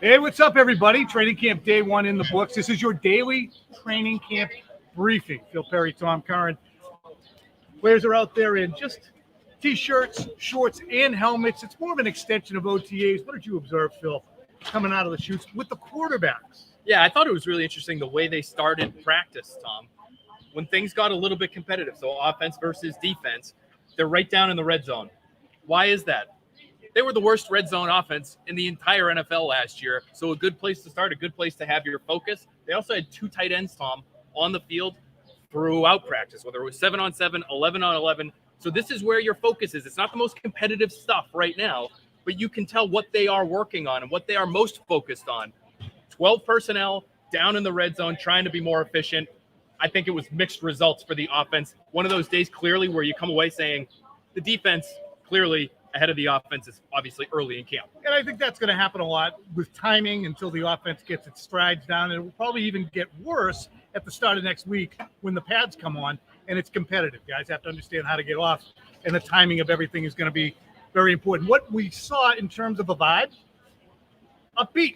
Hey, what's up, everybody? Training camp day one in the books. This is your daily training camp briefing. Phil Perry, Tom Curran. Players are out there in just T-shirts, shorts, and helmets. It's more of an extension of OTAs. What did you observe, Phil, coming out of the chutes with the quarterbacks? Yeah, I thought it was really interesting the way they started practice, Tom. When things got a little bit competitive, so offense versus defense, they're right down in the red zone. Why is that? They were the worst red zone offense in the entire NFL last year, so a good place to start, a good place to have your focus. They also had two tight ends, Tom, on the field throughout practice, whether it was 7-on-7, 11-on-11. So this is where your focus is. It's not the most competitive stuff right now, but you can tell what they are working on and what they are most focused on. 12 personnel down in the red zone, trying to be more efficient. I think it was mixed results for the offense. One of those days clearly where you come away saying the defense clearly ahead of the offense is obviously early in camp. And I think that's going to happen a lot with timing until the offense gets its strides down. And it will probably even get worse at the start of next week when the pads come on and it's competitive. Guys have to understand how to get off, and the timing of everything is going to be very important. What we saw in terms of a vibe, upbeat.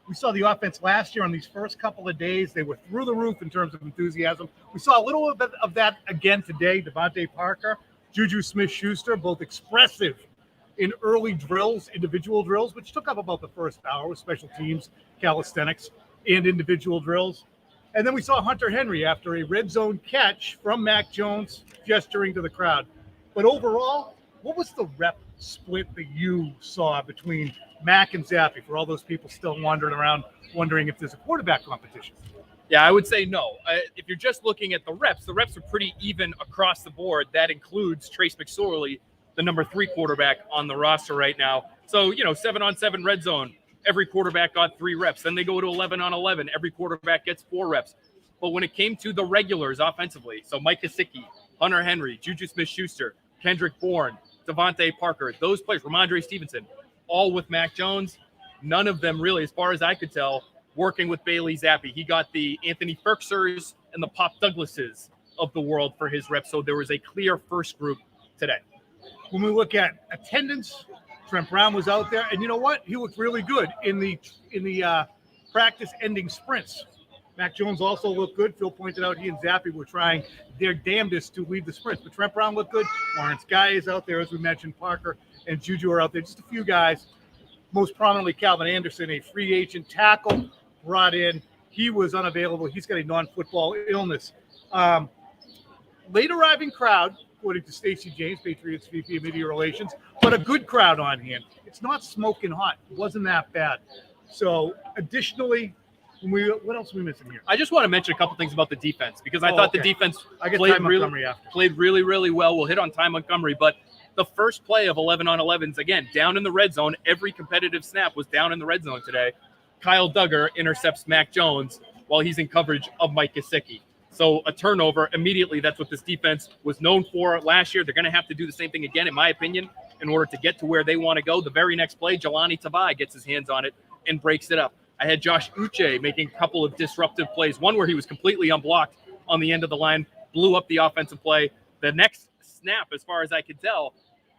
We saw the offense last year on these first couple of days. They were through the roof in terms of enthusiasm. We saw a little bit of that again today. Devontae Parker, Juju Smith-Schuster, both expressive in early drills, individual drills, which took up about the first hour with special teams, calisthenics, and individual drills. And then we saw Hunter Henry after a red zone catch from Mac Jones gesturing to the crowd. But overall, what was the rep split that you saw between Mac and Zappy for all those people still wandering around wondering if there's a quarterback competition? Yeah, I would say no. If you're just looking at the reps are pretty even across the board. That includes Trace McSorley, the number 3 quarterback on the roster right now. So, 7-on-7 red zone, every quarterback got 3 reps. Then they go to 11-on-11. Every quarterback gets 4 reps. But when it came to the regulars offensively, so Mike Gesicki, Hunter Henry, Juju Smith-Schuster, Kendrick Bourne, Devontae Parker, those players, Ramondre Stevenson, all with Mac Jones, none of them really, as far as I could tell, working with Bailey Zappi. He got the Anthony Ferksers and the Pop Douglases of the world for his reps. So there was a clear first group today. When we look at attendance, Trent Brown was out there, and you know what? He looked really good in the practice-ending sprints. Mac Jones also looked good. Phil pointed out he and Zappy were trying their damnedest to lead the sprints, but Trent Brown looked good. Lawrence Guy is out there, as we mentioned. Parker and Juju are out there. Just a few guys. Most prominently, Calvin Anderson, a free agent tackle brought in. He was unavailable. He's got a non-football illness. Late arriving crowd, according to Stacey James, Patriots VP of Media Relations, but a good crowd on hand. It's not smoking hot. It wasn't that bad. So, additionally, what else are we missing here? I just want to mention a couple things about the defense because I thought the defense played really, really well. We'll hit on Ty Montgomery, but the first play of 11-on-11s, again, down in the red zone. Every competitive snap was down in the red zone today. Kyle Duggar intercepts Mac Jones while he's in coverage of Mike Gesicki. So a turnover immediately. That's what this defense was known for last year. They're going to have to do the same thing again, in my opinion, in order to get to where they want to go. The very next play, Jelani Tavai gets his hands on it and breaks it up. I had Josh Uche making a couple of disruptive plays, one where he was completely unblocked on the end of the line, blew up the offensive play. The next snap, as far as I could tell,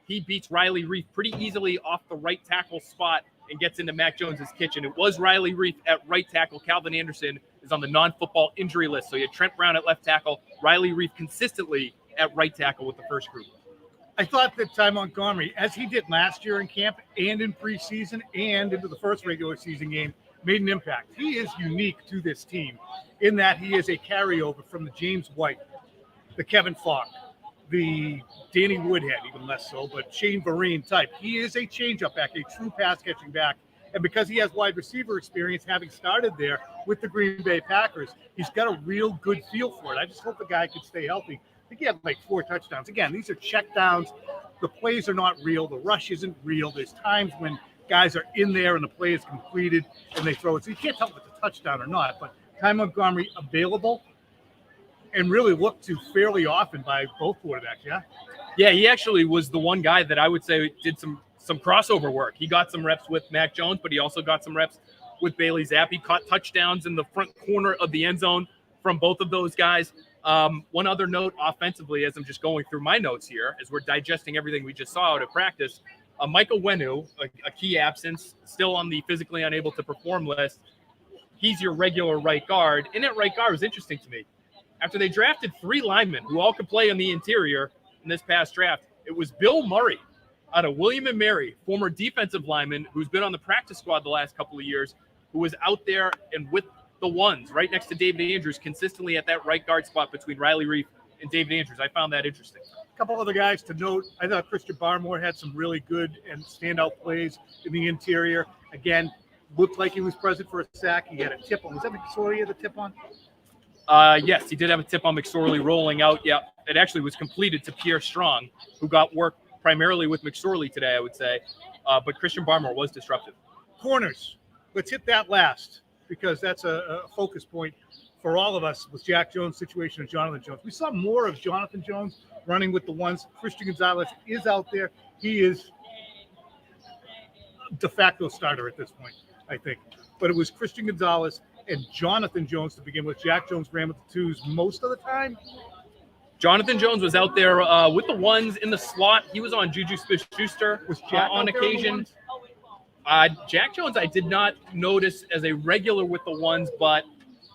he beats Riley Reif pretty easily off the right tackle spot and gets into Mac Jones's kitchen. It was Riley Reif at right tackle. Calvin Anderson is on the non-football injury list. So you had Trent Brown at left tackle, Riley Reif consistently at right tackle with the first group. I thought that Ty Montgomery, as he did last year in camp and in preseason and into the first regular season game, made an impact. He is unique to this team in that he is a carryover from the James White, the Kevin Falk, the Danny Woodhead, even less so, but Shane Vereen type. He is a change-up back, a true pass-catching back. And because he has wide receiver experience, having started there with the Green Bay Packers, he's got a real good feel for it. I just hope the guy can stay healthy. I think he had like 4 touchdowns. Again, these are check downs. The plays are not real. The rush isn't real. There's times when guys are in there and the play is completed and they throw it. So you can't tell if it's a touchdown or not. But Ty Montgomery available and really looked to fairly often by both quarterbacks, yeah? Yeah, he actually was the one guy that I would say did some crossover work. He got some reps with Mac Jones, but he also got some reps with Bailey Zappi. Caught touchdowns in the front corner of the end zone from both of those guys. One other note offensively, as I'm just going through my notes here, as we're digesting everything we just saw out of practice, Michael Wenu, a key absence, still on the physically unable to perform list. He's your regular right guard. And at right guard was interesting to me. After they drafted 3 linemen who all could play on the interior in this past draft, it was Bill Murray out of William & Mary, former defensive lineman who's been on the practice squad the last couple of years, who was out there and with the ones right next to David Andrews consistently at that right guard spot between Riley Reif and David Andrews. I found that interesting. A couple other guys to note. I thought Christian Barmore had some really good and standout plays in the interior. Again, looked like he was present for a sack. He had a tip on. Was that McSorley had the tip on? Yes, he did have a tip on McSorley rolling out. Yeah, it actually was completed to Pierre Strong, who got work primarily with McSorley today, I would say. But Christian Barmore was disruptive. Corners. Let's hit that last, because that's a focus point for all of us with Jack Jones' situation and Jonathan Jones. We saw more of Jonathan Jones running with the ones. Christian Gonzalez is out there. He is de facto starter at this point, I think. But it was Christian Gonzalez and Jonathan Jones to begin with. Jack Jones ran with the 2s most of the time. Jonathan Jones was out there with the 1s in the slot. He was on Juju Smith-Schuster on occasion. Jack Jones, I did not notice as a regular with the 1s, but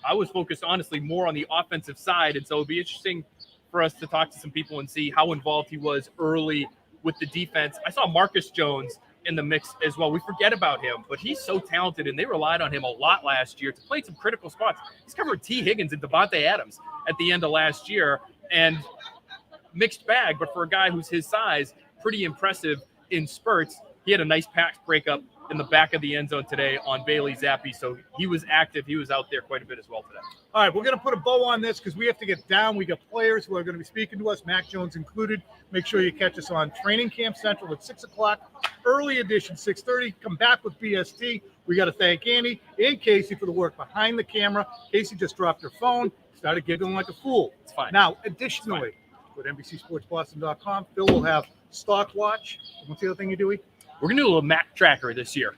I was focused, honestly, more on the offensive side. And so it'd be interesting for us to talk to some people and see how involved he was early with the defense. I saw Marcus Jones in the mix as well. We forget about him, but he's so talented, and they relied on him a lot last year to play some critical spots. He's covered T. Higgins and Devontae Adams at the end of last year, and mixed bag, but for a guy who's his size, pretty impressive in spurts. He had a nice pass breakup in the back of the end zone today on Bailey Zappi, so he was active. He was out there quite a bit as well today. All right, we're going to put a bow on this because we have to get down. We got players who are going to be speaking to us, Mac Jones included. Make sure you catch us on Training Camp Central at 6 o'clock, early edition, 6:30. Come back with BST. We got to thank Andy and Casey for the work behind the camera. Casey just dropped her phone, started giggling like a fool. It's fine. Now, additionally, go to NBCSportsBoston.com. Phil will have Stock Watch. What's the other thing you do? We're going to do a little Mac tracker this year.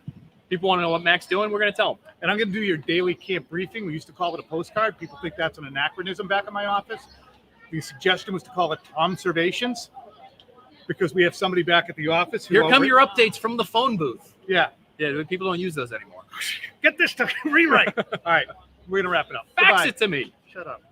People want to know what Mac's doing, we're going to tell them. And I'm going to do your daily camp briefing. We used to call it a postcard. People think that's an anachronism back in my office. The suggestion was to call it Tomservations because we have somebody back at the office. Here come your updates from the phone booth. Yeah. Yeah, people don't use those anymore. Get this to rewrite. All right, we're going to wrap it up. Fax it to me. Shut up.